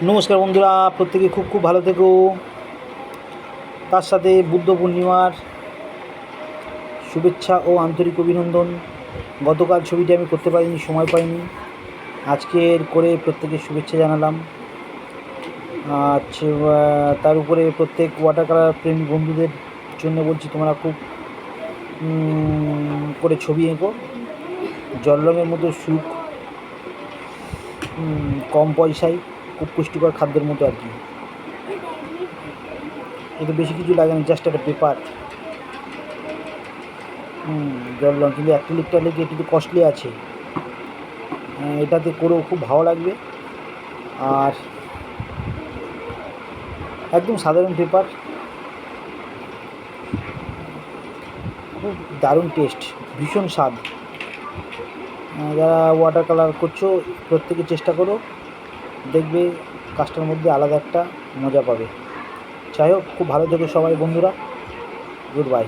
নমস্কার বন্ধুরা, প্রত্যেকে খুব খুব ভালো থেকো। তার সাথে বুদ্ধ পূর্ণিমার শুভেচ্ছা ও আন্তরিক অভিনন্দন। গতকাল ছবিটি আমি করতে পারিনি, সময় পাইনি, আজকের করে প্রত্যেকের শুভেচ্ছা জানালাম। আচ্ছা, তার উপরে প্রত্যেক ওয়াটার কালার প্রেমী বন্ধুদের জন্য বলছি, তোমরা খুব করে ছবি এঁকো। জল রঙের মতো সুখ, কম পয়সায় খুব পুষ্টিকর খাদ্যের মতো আর কি। এতে বেশি কিছু লাগে না, জাস্ট একটা পেপার, জল রঙ। কিন্তু অ্যাক্রিলিকটা লেগে একটু কস্টলি আছে, এটাতে করেও খুব ভালো লাগবে। আর একদম সাধারণ পেপার, খুব দারুণ টেস্ট, ভীষণ স্বাদ। যারা ওয়াটার কালার করছো প্রত্যেকে চেষ্টা করো, দেখবে কাজটার মধ্যে আলাদা একটা মজা পাবে। যাই হোক, খুব ভালো থেকো সবাই বন্ধুরা, গুড বাই।